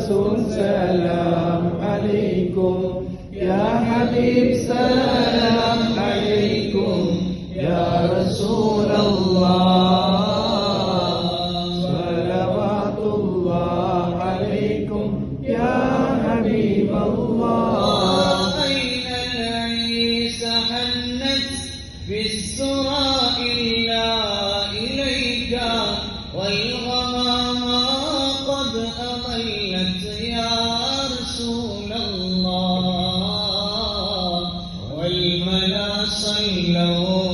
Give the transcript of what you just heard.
رسول سلام عليكم يا حبيب سلام عليكم يا رسول الله صلوات الله عليكم يا حبيب الله أين العيس حنت بالسرى إلا إليك والغمام قد أضلت يا رسول الله والملا صلوا